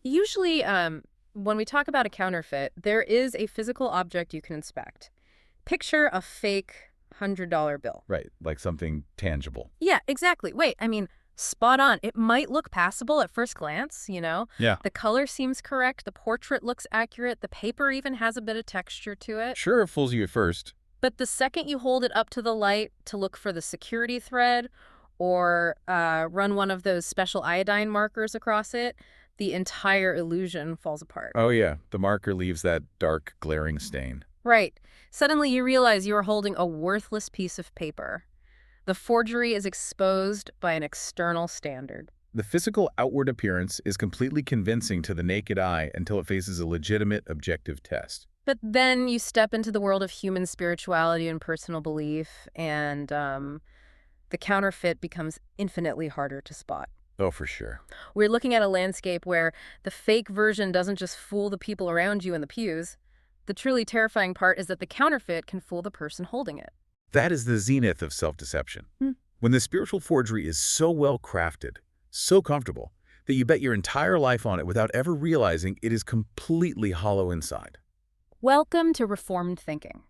Usually, when we talk about a counterfeit, there is a physical object you can inspect. Picture a fake $100 bill. Right, like something tangible. Yeah, exactly. Wait, I mean, spot on. It might look passable at first glance, you know? Yeah. The color seems correct, the portrait looks accurate, the paper even has a bit of texture to it. Sure, it fools you at first. But the second you hold it up to the light to look for the security thread or run one of those special iodine markers across it, the entire illusion falls apart. Oh yeah, the marker leaves that dark, glaring stain. Right. Suddenly you realize you are holding a worthless piece of paper. The forgery is exposed by an external standard. The physical outward appearance is completely convincing to the naked eye until it faces a legitimate objective test. But then you step into the world of human spirituality and personal belief, and the counterfeit becomes infinitely harder to spot. Oh, for sure. We're looking at a landscape where the fake version doesn't just fool the people around you in the pews. The truly terrifying part is that the counterfeit can fool the person holding it. That is the zenith of self-deception. Hmm. When the spiritual forgery is so well crafted, so comfortable, that you bet your entire life on it without ever realizing it is completely hollow inside. Welcome to Reformed Thinking.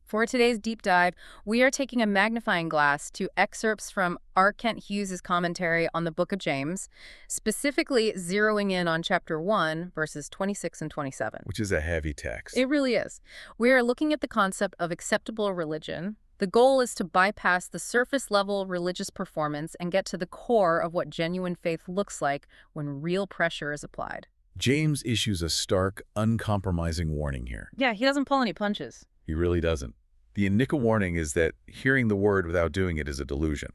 For today's deep dive, we are taking a magnifying glass to excerpts from R. Kent Hughes' commentary on the Book of James, specifically zeroing in on chapter 1, verses 26 and 27. Which is a heavy text. It really is. We are looking at the concept of acceptable religion. The goal is to bypass the surface-level religious performance and get to the core of what genuine faith looks like when real pressure is applied. James issues a stark, uncompromising warning here. Yeah, he doesn't pull any punches. He really doesn't. The initial warning is that hearing the word without doing it is a delusion.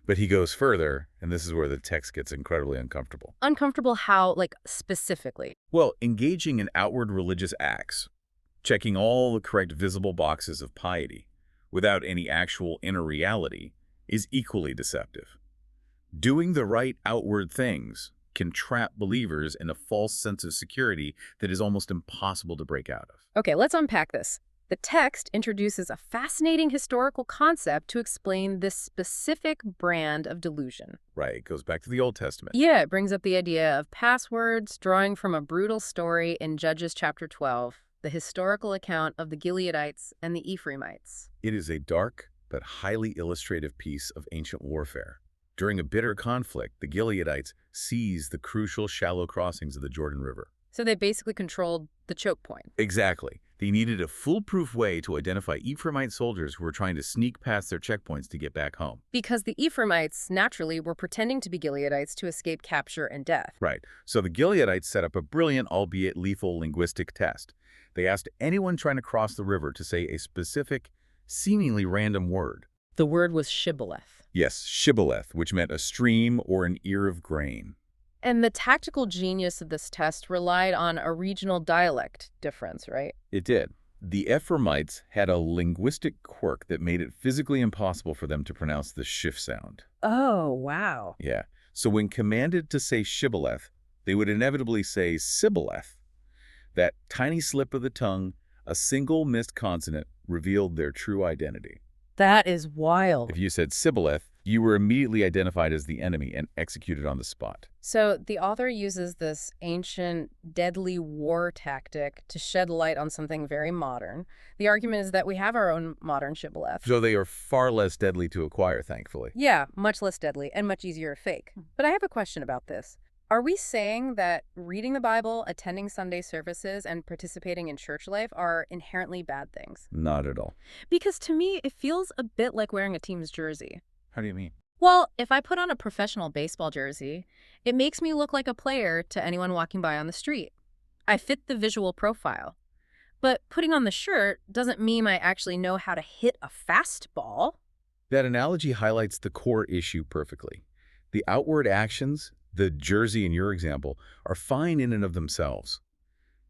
But he goes further, and this is where the text gets incredibly uncomfortable. Uncomfortable how, like, specifically? Well, engaging in outward religious acts, checking all the correct visible boxes of piety, without any actual inner reality, is equally deceptive. Doing the right outward things can trap believers in a false sense of security that is almost impossible to break out of. Okay, let's unpack this. The text introduces a fascinating historical concept to explain this specific brand of delusion. Right, it goes back to the Old Testament. Yeah, it brings up the idea of passwords, drawing from a brutal story in Judges chapter 12, the historical account of the Gileadites and the Ephraimites. It is a dark but highly illustrative piece of ancient warfare. During a bitter conflict, the Gileadites seized the crucial shallow crossings of the Jordan River. So they basically controlled the choke point. Exactly. They needed a foolproof way to identify Ephraimite soldiers who were trying to sneak past their checkpoints to get back home. Because the Ephraimites, naturally, were pretending to be Gileadites to escape capture and death. Right. So the Gileadites set up a brilliant, albeit lethal, linguistic test. They asked anyone trying to cross the river to say a specific, seemingly random word. The word was shibboleth. Yes, shibboleth, which meant a stream or an ear of grain. And the tactical genius of this test relied on a regional dialect difference, right? It did. The Ephraimites had a linguistic quirk that made it physically impossible for them to pronounce the shif sound. Oh, wow. Yeah. So when commanded to say shibboleth, they would inevitably say sibboleth. That tiny slip of the tongue, a single missed consonant, revealed their true identity. That is wild. If you said sibboleth, you were immediately identified as the enemy and executed on the spot. So the author uses this ancient, deadly war tactic to shed light on something very modern. The argument is that we have our own modern shibboleth. So they are far less deadly to acquire, thankfully. Yeah, much less deadly and much easier to fake. But I have a question about this. Are we saying that reading the Bible, attending Sunday services, and participating in church life are inherently bad things? Not at all. Because to me, it feels a bit like wearing a team's jersey. How do you mean? Well, if I put on a professional baseball jersey, it makes me look like a player to anyone walking by on the street. I fit the visual profile. But putting on the shirt doesn't mean I actually know how to hit a fastball. That analogy highlights the core issue perfectly. The outward actions, the jersey in your example, are fine in and of themselves.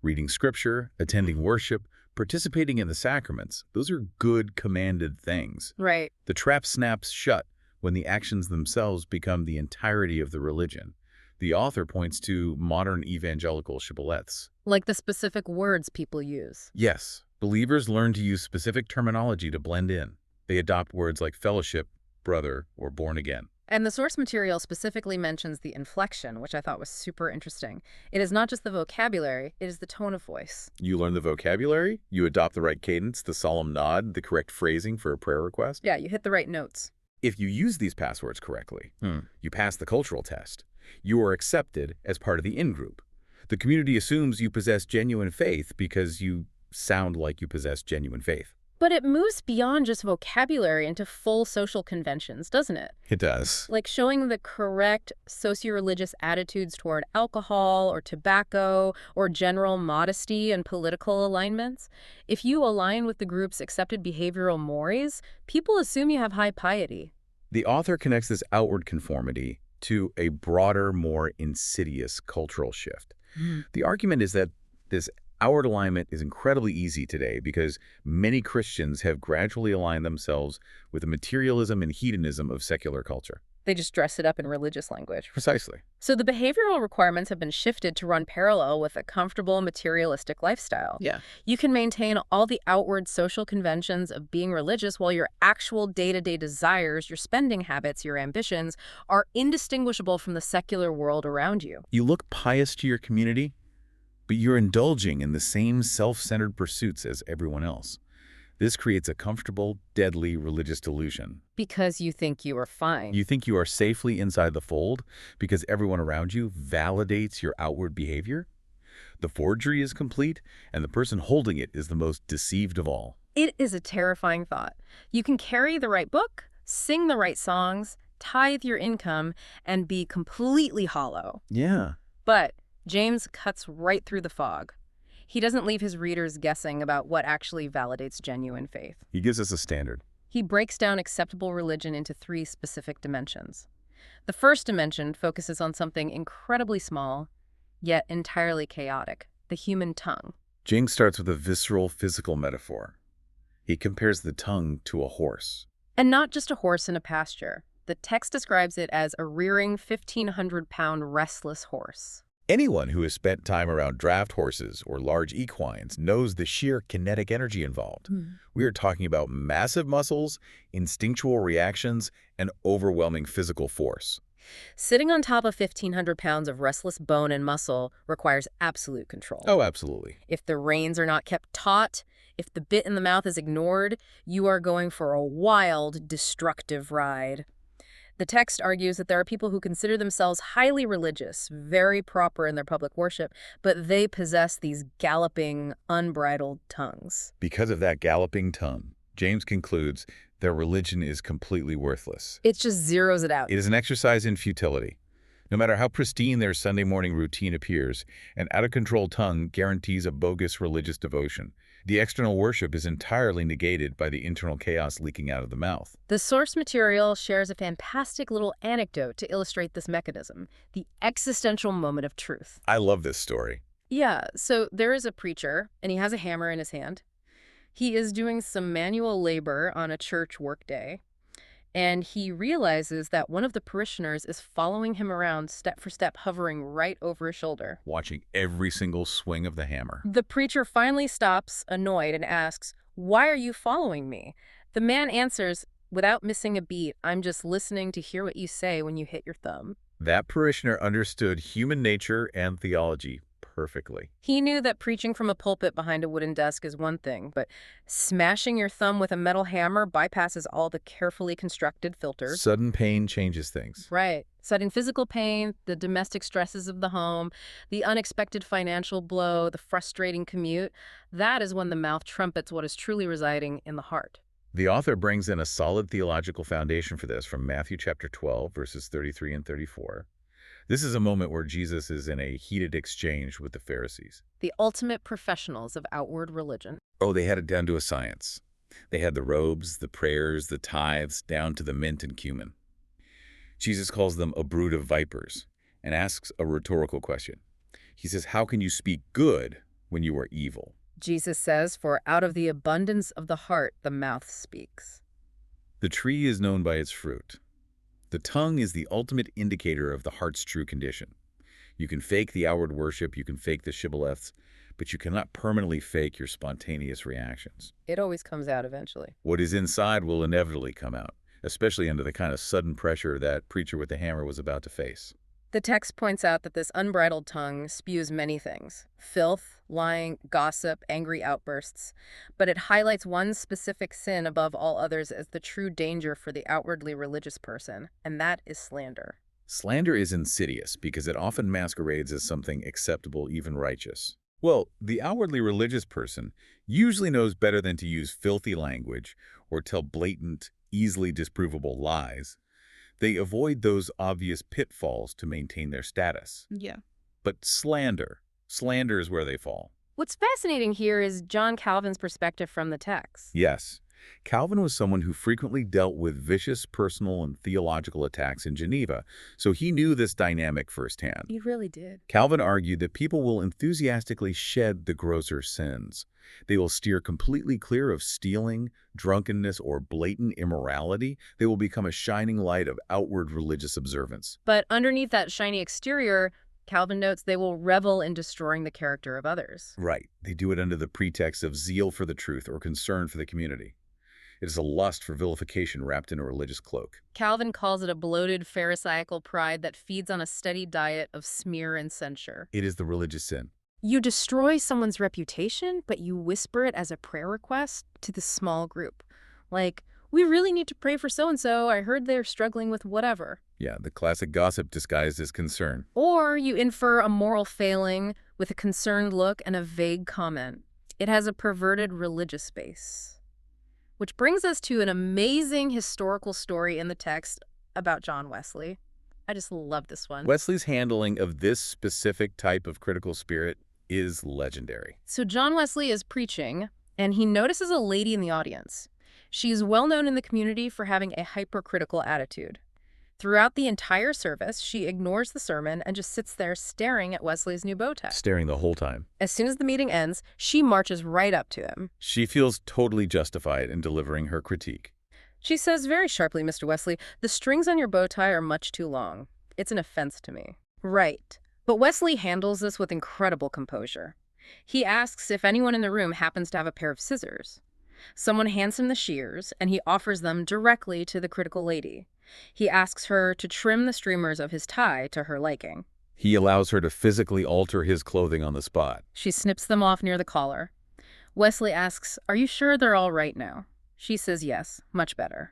Reading scripture, attending worship, participating in the sacraments, those are good commanded things. Right. The trap snaps shut when the actions themselves become the entirety of the religion. The author points to modern evangelical shibboleths. Like the specific words people use. Yes, believers learn to use specific terminology to blend in. They adopt words like fellowship, brother, or born again. And the source material specifically mentions the inflection, which I thought was super interesting. It is not just the vocabulary, it is the tone of voice. You learn the vocabulary, you adopt the right cadence, the solemn nod, the correct phrasing for a prayer request. Yeah, you hit the right notes. If you use these passwords correctly, you pass the cultural test. You are accepted as part of the in-group. The community assumes you possess genuine faith because you sound like you possess genuine faith. But it moves beyond just vocabulary into full social conventions, doesn't it? It does. Like showing the correct socio-religious attitudes toward alcohol or tobacco or general modesty and political alignments. If you align with the group's accepted behavioral mores, people assume you have high piety. The author connects this outward conformity to a broader, more insidious cultural shift. The argument is that this outward alignment is incredibly easy today because many Christians have gradually aligned themselves with the materialism and hedonism of secular culture. They just dress it up in religious language. Precisely. So the behavioral requirements have been shifted to run parallel with a comfortable materialistic lifestyle. Yeah. You can maintain all the outward social conventions of being religious while your actual day-to-day desires, your spending habits, your ambitions are indistinguishable from the secular world around you. You look pious to your community, but you're indulging in the same self-centered pursuits as everyone else. This creates a comfortable, deadly religious delusion. Because you think you are fine. You think you are safely inside the fold because everyone around you validates your outward behavior? The forgery is complete, and the person holding it is the most deceived of all. It is a terrifying thought. You can carry the right book, sing the right songs, tithe your income, and be completely hollow. Yeah. But James cuts right through the fog. He doesn't leave his readers guessing about what actually validates genuine faith. He gives us a standard. He breaks down acceptable religion into 3 specific dimensions. The first dimension focuses on something incredibly small, yet entirely chaotic, the human tongue. James starts with a visceral physical metaphor. He compares the tongue to a horse. And not just a horse in a pasture. The text describes it as a rearing 1,500-pound restless horse. Anyone who has spent time around draft horses or large equines knows the sheer kinetic energy involved. We are talking about massive muscles, instinctual reactions, and overwhelming physical force. Sitting on top of 1,500 pounds of restless bone and muscle requires absolute control. Oh, absolutely. If the reins are not kept taut, if the bit in the mouth is ignored, you are going for a wild, destructive ride. The text argues that there are people who consider themselves highly religious, very proper in their public worship, but they possess these galloping, unbridled tongues. Because of that galloping tongue, James concludes their religion is completely worthless. It just zeroes it out. It is an exercise in futility. No matter how pristine their Sunday morning routine appears, an out-of-control tongue guarantees a bogus religious devotion. The external worship is entirely negated by the internal chaos leaking out of the mouth. The source material shares a fantastic little anecdote to illustrate this mechanism, the existential moment of truth. I love this story. Yeah, so there is a preacher, and he has a hammer in his hand. He is doing some manual labor on a church workday, and he realizes that one of the parishioners is following him around step for step, hovering right over his shoulder. Watching every single swing of the hammer. The preacher finally stops, annoyed, and asks, "Why are you following me?" The man answers, without missing a beat, "I'm just listening to hear what you say when you hit your thumb." That parishioner understood human nature and theology perfectly. He knew that preaching from a pulpit behind a wooden desk is one thing, but smashing your thumb with a metal hammer bypasses all the carefully constructed filters. Sudden pain changes things. Right. Sudden physical pain, the domestic stresses of the home, the unexpected financial blow, the frustrating commute, that is when the mouth trumpets what is truly residing in the heart. The author brings in a solid theological foundation for this from Matthew chapter 12, verses 33 and 34. This is a moment where Jesus is in a heated exchange with the Pharisees. The ultimate professionals of outward religion. Oh, they had it down to a science. They had the robes, the prayers, the tithes, down to the mint and cumin. Jesus calls them a brood of vipers and asks a rhetorical question. He says, how can you speak good when you are evil? Jesus says, for out of the abundance of the heart, the mouth speaks. The tree is known by its fruit. The tongue is the ultimate indicator of the heart's true condition. You can fake the outward worship, you can fake the shibboleths, but you cannot permanently fake your spontaneous reactions. It always comes out eventually. What is inside will inevitably come out. especially under the kind of sudden pressure that preacher with the hammer was about to face. The text points out that this unbridled tongue spews many things: filth, lying, gossip, angry outbursts. But it highlights one specific sin above all others as the true danger for the outwardly religious person, and that is slander. Slander is insidious because it often masquerades as something acceptable, even righteous. Well, the outwardly religious person usually knows better than to use filthy language or tell blatant, easily disprovable lies. They avoid those obvious pitfalls to maintain their status. Yeah. But slander is where they fall. What's fascinating here is John Calvin's perspective from the text. Yes, Calvin was someone who frequently dealt with vicious personal and theological attacks in Geneva, so he knew this dynamic firsthand. He really did. Calvin argued that people will enthusiastically shed the grosser sins. They will steer completely clear of stealing, drunkenness, or blatant immorality. They will become a shining light of outward religious observance. But underneath that shiny exterior, Calvin notes they will revel in destroying the character of others. Right. They do it under the pretext of zeal for the truth or concern for the community. It is a lust for vilification wrapped in a religious cloak. Calvin calls it a bloated pharisaical pride that feeds on a steady diet of smear and censure. It is the religious sin. You destroy someone's reputation, but you whisper it as a prayer request to the small group. Like, we really need to pray for so-and-so. I heard they're struggling with whatever. Yeah, the classic gossip disguised as concern. Or you infer a moral failing with a concerned look and a vague comment. It has a perverted religious base. Which brings us to an amazing historical story in the text about John Wesley. I just love this one. Wesley's handling of this specific type of critical spirit is legendary. So John Wesley is preaching, and he notices a lady in the audience. She is well known in the community for having a hypercritical attitude. Throughout the entire service, she ignores the sermon and just sits there staring at Wesley's new bow tie. Staring the whole time. As soon as the meeting ends, she marches right up to him. She feels totally justified in delivering her critique. She says very sharply, "Mr. Wesley, the strings on your bow tie are much too long. It's an offense to me." Right. But Wesley handles this with incredible composure. He asks if anyone in the room happens to have a pair of scissors. Someone hands him the shears, and he offers them directly to the critical lady. He asks her to trim the streamers of his tie to her liking. He allows her to physically alter his clothing on the spot. She snips them off near the collar. Wesley asks, "Are you sure they're all right now?" She says yes, much better.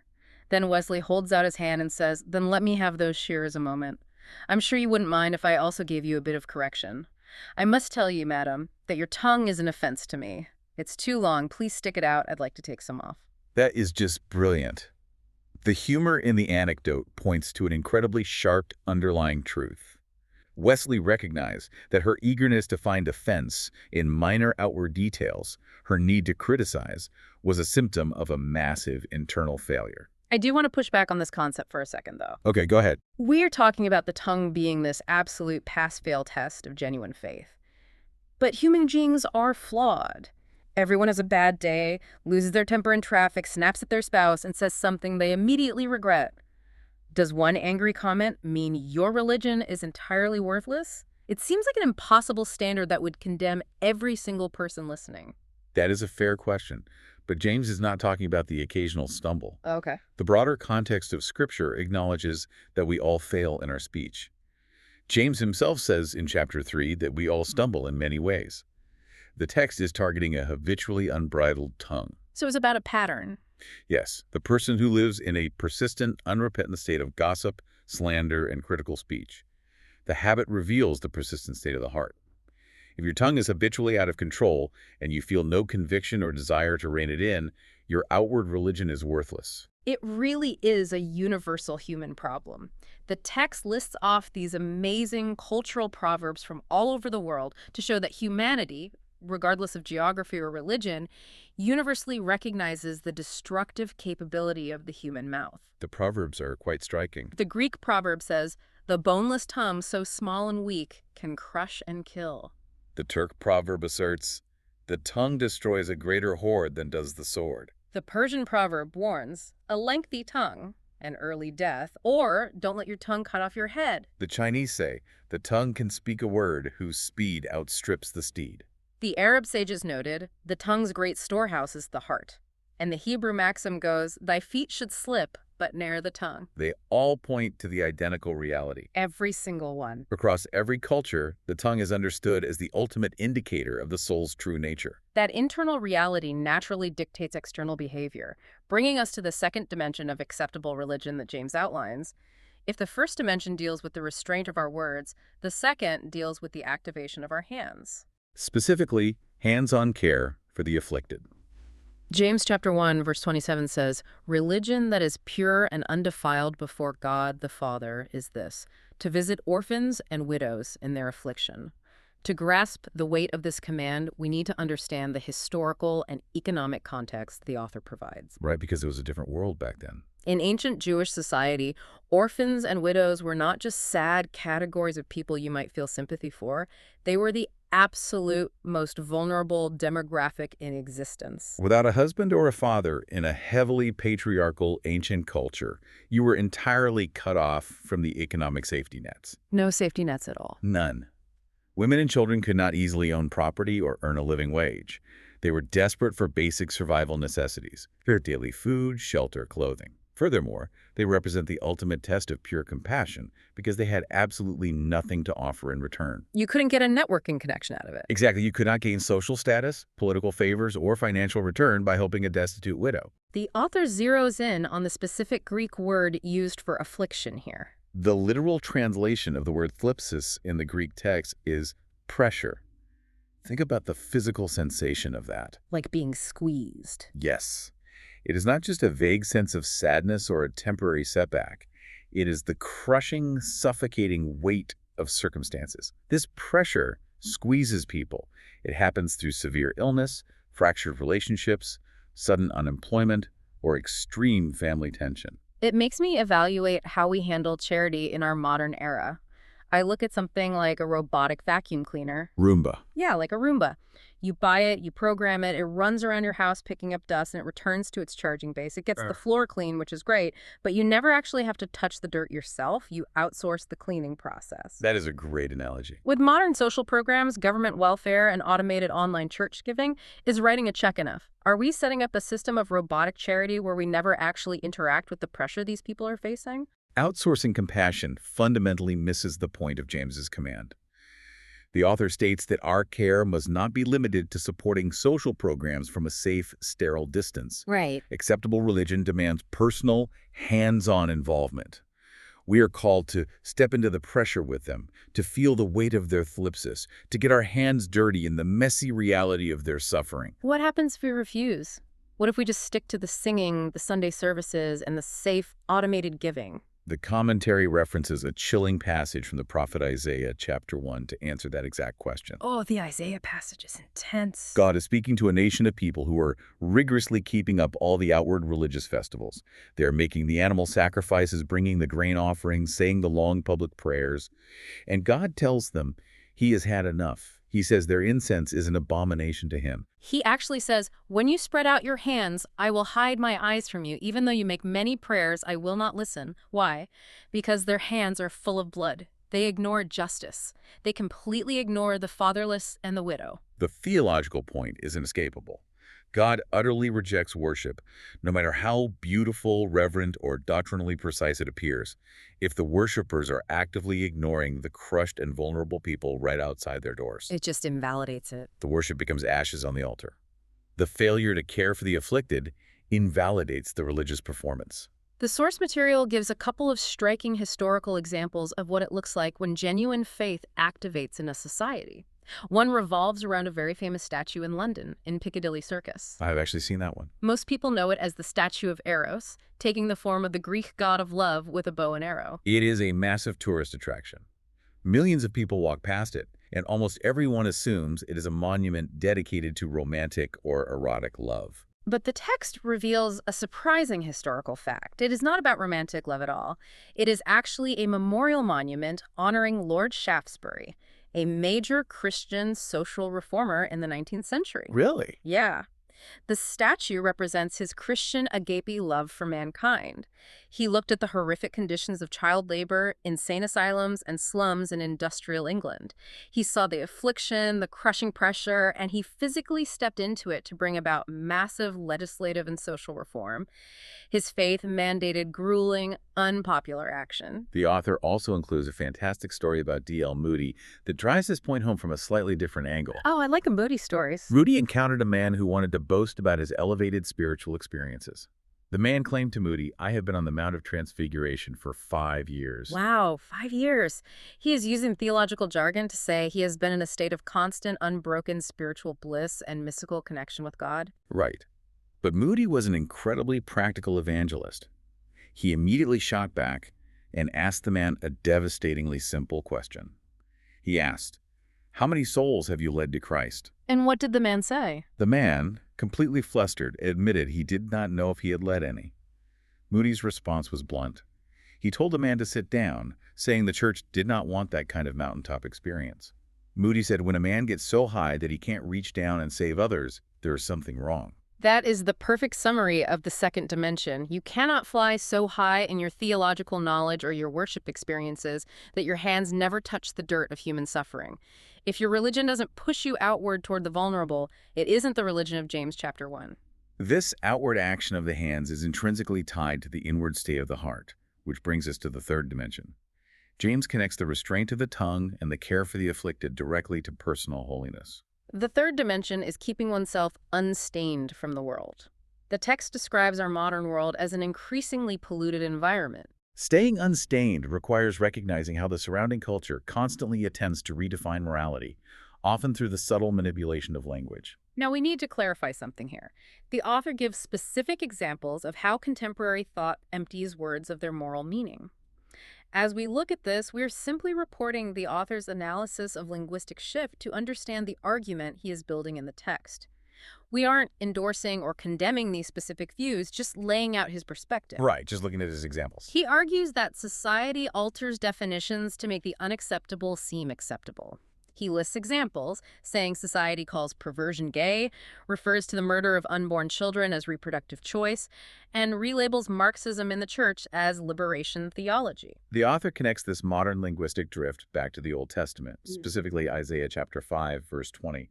Then Wesley holds out his hand and says, "Then let me have those shears a moment. I'm sure you wouldn't mind if I also gave you a bit of correction. I must tell you, madam, that your tongue is an offense to me. It's too long. Please stick it out. I'd like to take some off." That is just brilliant. The humor in the anecdote points to an incredibly sharp underlying truth. Wesley recognized that her eagerness to find offense in minor outward details, her need to criticize, was a symptom of a massive internal failure. I do want to push back on this concept for a second, though. Okay, go ahead. We're talking about the tongue being this absolute pass-fail test of genuine faith. But human beings are flawed. Everyone has a bad day, loses their temper in traffic, snaps at their spouse, and says something they immediately regret. Does one angry comment mean your religion is entirely worthless? It seems like an impossible standard that would condemn every single person listening. That is a fair question, but James is not talking about the occasional stumble. Okay. The broader context of Scripture acknowledges that we all fail in our speech. James himself says in chapter 3 that we all stumble in many ways. The text is targeting a habitually unbridled tongue. So it's about a pattern. Yes, the person who lives in a persistent, unrepentant state of gossip, slander, and critical speech. The habit reveals the persistent state of the heart. If your tongue is habitually out of control and you feel no conviction or desire to rein it in, your outward religion is worthless. It really is a universal human problem. The text lists off these amazing cultural proverbs from all over the world to show that humanity, regardless of geography or religion, universally recognizes the destructive capability of the human mouth. The proverbs are quite striking. The Greek proverb says, "The boneless tongue, so small and weak, can crush and kill." The Turk proverb asserts, "The tongue destroys a greater hoard than does the sword." The Persian proverb warns, "A lengthy tongue, an early death," or "Don't let your tongue cut off your head." The Chinese say, "The tongue can speak a word whose speed outstrips the steed." The Arab sages noted, "The tongue's great storehouse is the heart." And the Hebrew maxim goes, "Thy feet should slip, but ne'er the tongue. They all point to the identical reality. Every single one. Across every culture, the tongue is understood as the ultimate indicator of the soul's true nature. That internal reality naturally dictates external behavior, bringing us to the second dimension of acceptable religion that James outlines. If the first dimension deals with the restraint of our words, the second deals with the activation of our hands. Specifically, hands-on care for the afflicted. James chapter 1, verse 27 says, "Religion that is pure and undefiled before God the Father is this, to visit orphans and widows in their affliction." To grasp the weight of this command, we need to understand the historical and economic context the author provides. Right, because it was a different world back then. In ancient Jewish society, orphans and widows were not just sad categories of people you might feel sympathy for. They were the absolute most vulnerable demographic in existence. Without a husband or a father in a heavily patriarchal ancient culture, you were entirely cut off from the economic safety nets. No safety nets at all. None. Women and children could not easily own property or earn a living wage. They were desperate for basic survival necessities, their daily food, shelter, clothing. Furthermore, they represent the ultimate test of pure compassion because they had absolutely nothing to offer in return. You couldn't get a networking connection out of it. Exactly. You could not gain social status, political favors, or financial return by helping a destitute widow. The author zeroes in on the specific Greek word used for affliction here. The literal translation of the word thlipsis in the Greek text is pressure. Think about the physical sensation of that. Like being squeezed. Yes. It is not just a vague sense of sadness or a temporary setback. It is the crushing, suffocating weight of circumstances. This pressure squeezes people. It happens through severe illness, fractured relationships, sudden unemployment, or extreme family tension. It makes me evaluate how we handle charity in our modern era. I look at something like a robotic vacuum cleaner. Roomba. Yeah, like a Roomba. You buy it, you program it, it runs around your house picking up dust, and it returns to its charging base. It gets the floor clean, which is great, but you never actually have to touch the dirt yourself. You outsource the cleaning process. That is a great analogy. With modern social programs, government welfare, and automated online church giving, is writing a check enough? Are we setting up a system of robotic charity where we never actually interact with the pressure these people are facing? Outsourcing compassion fundamentally misses the point of James's command. The author states that our care must not be limited to supporting social programs from a safe, sterile distance. Right. Acceptable religion demands personal, hands-on involvement. We are called to step into the pressure with them, to feel the weight of their thlipsis, to get our hands dirty in the messy reality of their suffering. What happens if we refuse? What if we just stick to the singing, the Sunday services, and the safe, automated giving? The commentary references a chilling passage from the prophet Isaiah, chapter 1, to answer that exact question. Oh, the Isaiah passage is intense. God is speaking to a nation of people who are rigorously keeping up all the outward religious festivals. They are making the animal sacrifices, bringing the grain offerings, saying the long public prayers. And God tells them he has had enough. He says their incense is an abomination to him. He actually says, "When you spread out your hands, I will hide my eyes from you. Even though you make many prayers, I will not listen." Why? Because their hands are full of blood. They ignore justice. They completely ignore the fatherless and the widow. The theological point is inescapable. God utterly rejects worship, no matter how beautiful, reverent, or doctrinally precise it appears, if the worshipers are actively ignoring the crushed and vulnerable people right outside their doors. It just invalidates it. The worship becomes ashes on the altar. The failure to care for the afflicted invalidates the religious performance. The source material gives a couple of striking historical examples of what it looks like when genuine faith activates in a society. One revolves around a very famous statue in London, in Piccadilly Circus. I've actually seen that one. Most people know it as the statue of Eros, taking the form of the Greek god of love with a bow and arrow. It is a massive tourist attraction. Millions of people walk past it, and almost everyone assumes it is a monument dedicated to romantic or erotic love. But the text reveals a surprising historical fact. It is not about romantic love at all. It is actually a memorial monument honoring Lord Shaftesbury, a major Christian social reformer in the 19th century. Really? Yeah. The statue represents his Christian agape love for mankind. He looked at the horrific conditions of child labor, insane asylums, and slums in industrial England. He saw the affliction, the crushing pressure, and he physically stepped into it to bring about massive legislative and social reform. His faith mandated grueling, unpopular action. The author also includes a fantastic story about D.L. Moody that drives this point home from a slightly different angle. Oh, I like the Moody stories. Moody encountered a man who wanted to boast about his elevated spiritual experiences. The man claimed to Moody, "I have been on the Mount of Transfiguration for 5 years." Wow, 5 years. He is using theological jargon to say he has been in a state of constant, unbroken spiritual bliss and mystical connection with God. Right. But Moody was an incredibly practical evangelist. He immediately shot back and asked the man a devastatingly simple question. He asked, "How many souls have you led to Christ?" And what did the man say? The man, completely flustered, admitted he did not know if he had led any. Moody's response was blunt. He told the man to sit down, saying the church did not want that kind of mountaintop experience. Moody said when a man gets so high that he can't reach down and save others, there is something wrong. That is the perfect summary of the second dimension. You cannot fly so high in your theological knowledge or your worship experiences that your hands never touch the dirt of human suffering. If your religion doesn't push you outward toward the vulnerable, it isn't the religion of James chapter 1. This outward action of the hands is intrinsically tied to the inward state of the heart, which brings us to the third dimension. James connects the restraint of the tongue and the care for the afflicted directly to personal holiness. The third dimension is keeping oneself unstained from the world. The text describes our modern world as an increasingly polluted environment. Staying unstained requires recognizing how the surrounding culture constantly attempts to redefine morality, often through the subtle manipulation of language. Now, we need to clarify something here. The author gives specific examples of how contemporary thought empties words of their moral meaning. As we look at this, we're simply reporting the author's analysis of linguistic shift to understand the argument he is building in the text. We aren't endorsing or condemning these specific views, just laying out his perspective. Right, just looking at his examples. He argues that society alters definitions to make the unacceptable seem acceptable. He lists examples, saying society calls perversion gay, refers to the murder of unborn children as reproductive choice, and relabels Marxism in the church as liberation theology. The author connects this modern linguistic drift back to the Old Testament, specifically Isaiah chapter 5, verse 20.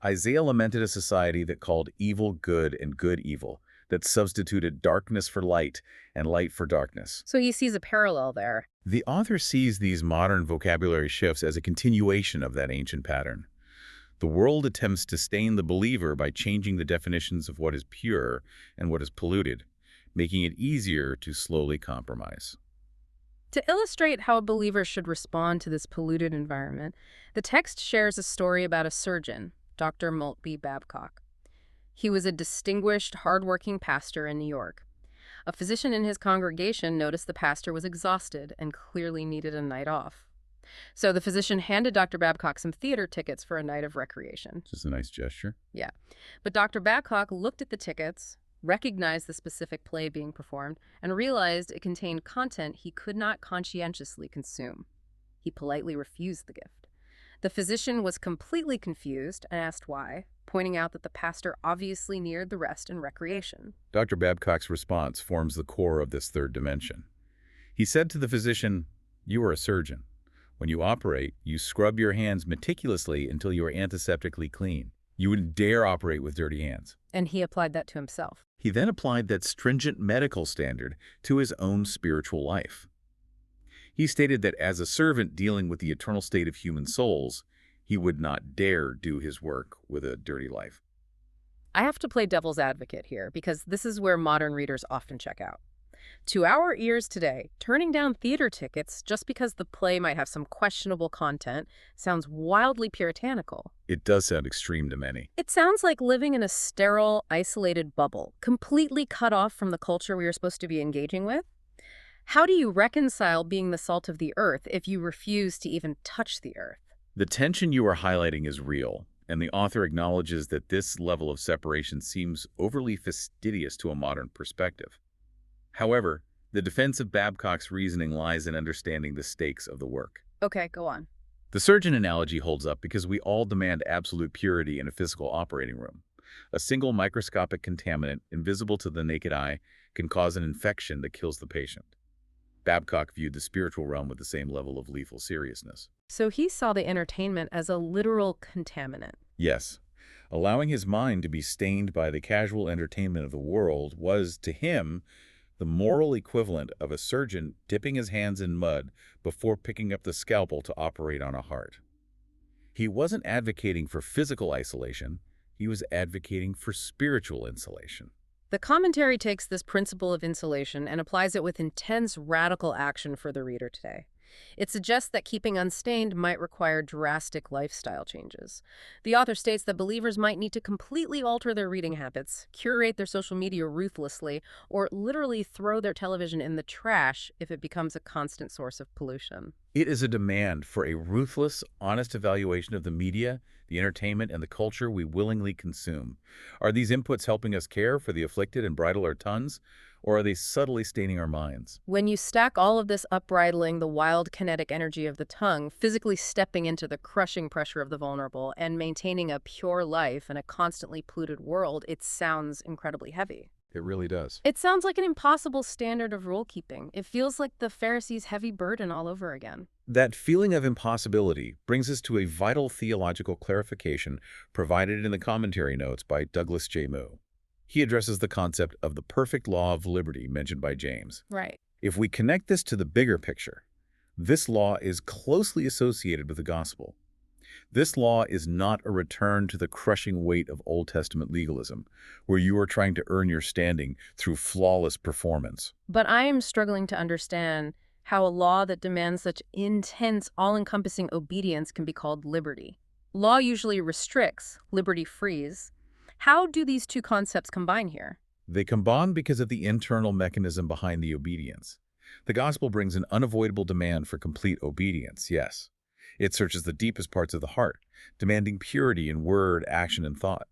Isaiah lamented a society that called evil good and good evil, that substituted darkness for light and light for darkness. So he sees a parallel there. The author sees these modern vocabulary shifts as a continuation of that ancient pattern. The world attempts to stain the believer by changing the definitions of what is pure and what is polluted, making it easier to slowly compromise. To illustrate how a believer should respond to this polluted environment, the text shares a story about a surgeon, Dr. Maltby Babcock. He was a distinguished, hardworking pastor in New York. A physician in his congregation noticed the pastor was exhausted and clearly needed a night off. So the physician handed Dr. Babcock some theater tickets for a night of recreation. Just a nice gesture. Yeah. But Dr. Babcock looked at the tickets, recognized the specific play being performed, and realized it contained content he could not conscientiously consume. He politely refused the gift. The physician was completely confused and asked why, pointing out that the pastor obviously needed the rest and recreation. Dr. Babcock's response forms the core of this third dimension. He said to the physician, "You are a surgeon. When you operate, you scrub your hands meticulously until you are antiseptically clean. You wouldn't dare operate with dirty hands." And he applied that to himself. He then applied that stringent medical standard to his own spiritual life. He stated that as a servant dealing with the eternal state of human souls, he would not dare do his work with a dirty life. I have to play devil's advocate here because this is where modern readers often check out. To our ears today, turning down theater tickets just because the play might have some questionable content sounds wildly puritanical. It does sound extreme to many. It sounds like living in a sterile, isolated bubble, completely cut off from the culture we are supposed to be engaging with. How do you reconcile being the salt of the earth if you refuse to even touch the earth? The tension you are highlighting is real, and the author acknowledges that this level of separation seems overly fastidious to a modern perspective. However, the defense of Babcock's reasoning lies in understanding the stakes of the work. Okay, go on. The surgeon analogy holds up because we all demand absolute purity in a physical operating room. A single microscopic contaminant, invisible to the naked eye, can cause an infection that kills the patient. Babcock viewed the spiritual realm with the same level of lethal seriousness. So he saw the entertainment as a literal contaminant. Yes, allowing his mind to be stained by the casual entertainment of the world was, to him, the moral equivalent of a surgeon dipping his hands in mud before picking up the scalpel to operate on a heart. He wasn't advocating for physical isolation, he was advocating for spiritual insulation. The commentary takes this principle of insulation and applies it with intense, radical action for the reader today. It suggests that keeping unstained might require drastic lifestyle changes. The author states that believers might need to completely alter their reading habits, curate their social media ruthlessly, or literally throw their television in the trash if it becomes a constant source of pollution. It is a demand for a ruthless, honest evaluation of the media, the entertainment, and the culture we willingly consume. Are these inputs helping us care for the afflicted and bridle our tongues, or are they subtly staining our minds? When you stack all of this upbridling, the wild kinetic energy of the tongue, physically stepping into the crushing pressure of the vulnerable, and maintaining a pure life in a constantly polluted world, it sounds incredibly heavy. It really does. It sounds like an impossible standard of rule-keeping. It feels like the Pharisees' heavy burden all over again. That feeling of impossibility brings us to a vital theological clarification provided in the commentary notes by Douglas J. Moo. He addresses the concept of the perfect law of liberty mentioned by James. Right. If we connect this to the bigger picture, this law is closely associated with the gospel. This law is not a return to the crushing weight of Old Testament legalism, where you are trying to earn your standing through flawless performance. But I am struggling to understand how a law that demands such intense, all-encompassing obedience can be called liberty. Law usually restricts, liberty frees. How do these two concepts combine here? They combine because of the internal mechanism behind the obedience. The gospel brings an unavoidable demand for complete obedience, yes. It searches the deepest parts of the heart, demanding purity in word, action, and thought.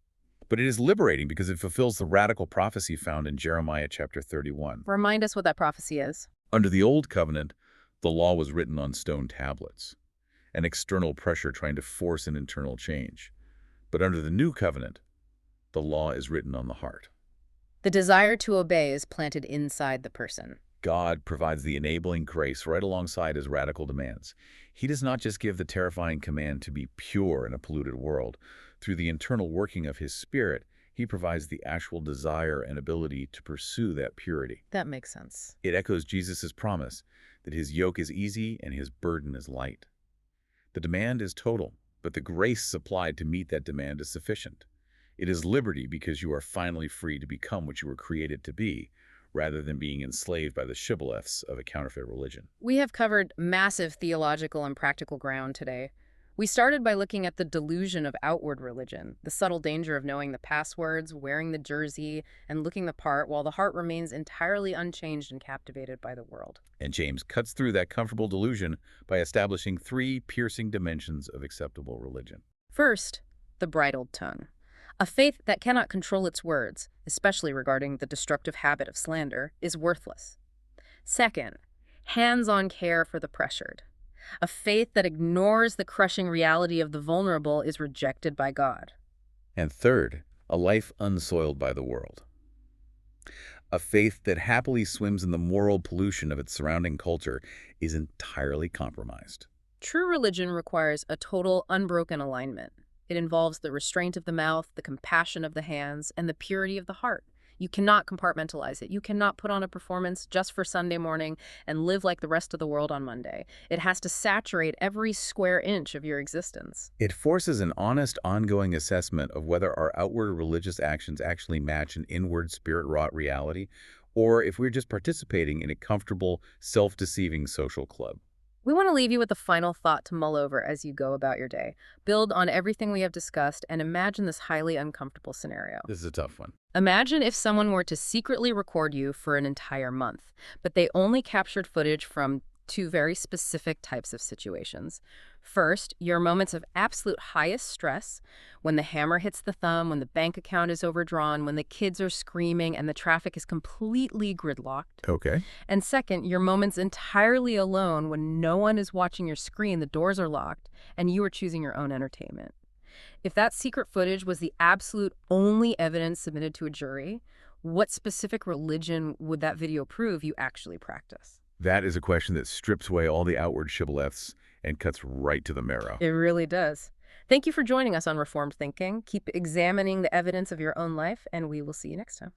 But it is liberating because it fulfills the radical prophecy found in Jeremiah chapter 31. Remind us what that prophecy is. Under the Old Covenant, the law was written on stone tablets, an external pressure trying to force an internal change. But under the New Covenant, the law is written on the heart. The desire to obey is planted inside the person. God provides the enabling grace right alongside his radical demands. He does not just give the terrifying command to be pure in a polluted world. Through the internal working of his Spirit, he provides the actual desire and ability to pursue that purity. That makes sense. It echoes Jesus' promise that his yoke is easy and his burden is light. The demand is total, but the grace supplied to meet that demand is sufficient. It is liberty because you are finally free to become what you were created to be, rather than being enslaved by the shibboleths of a counterfeit religion. We have covered massive theological and practical ground today. We started by looking at the delusion of outward religion, the subtle danger of knowing the passwords, wearing the jersey, and looking the part while the heart remains entirely unchanged and captivated by the world. And James cuts through that comfortable delusion by establishing three piercing dimensions of acceptable religion. First, the bridled tongue. A faith that cannot control its words, especially regarding the destructive habit of slander, is worthless. Second, hands-on care for the pressured. A faith that ignores the crushing reality of the vulnerable is rejected by God. And third, a life unsoiled by the world. A faith that happily swims in the moral pollution of its surrounding culture is entirely compromised. True religion requires a total, unbroken alignment. It involves the restraint of the mouth, the compassion of the hands, and the purity of the heart. You cannot compartmentalize it. You cannot put on a performance just for Sunday morning and live like the rest of the world on Monday. It has to saturate every square inch of your existence. It forces an honest, ongoing assessment of whether our outward religious actions actually match an inward, spirit-wrought reality, or if we're just participating in a comfortable, self-deceiving social club. We want to leave you with a final thought to mull over as you go about your day. Build on everything we have discussed and imagine this highly uncomfortable scenario. This is a tough one. Imagine if someone were to secretly record you for an entire month, but they only captured footage from two very specific types of situations. First, your moments of absolute highest stress, when the hammer hits the thumb, when the bank account is overdrawn, when the kids are screaming and the traffic is completely gridlocked. Okay. And second, your moments entirely alone when no one is watching your screen, the doors are locked, and you are choosing your own entertainment. If that secret footage was the absolute only evidence submitted to a jury, what specific religion would that video prove you actually practice? That is a question that strips away all the outward shibboleths and cuts right to the marrow. It really does. Thank you for joining us on Reformed Thinking. Keep examining the evidence of your own life, and we will see you next time.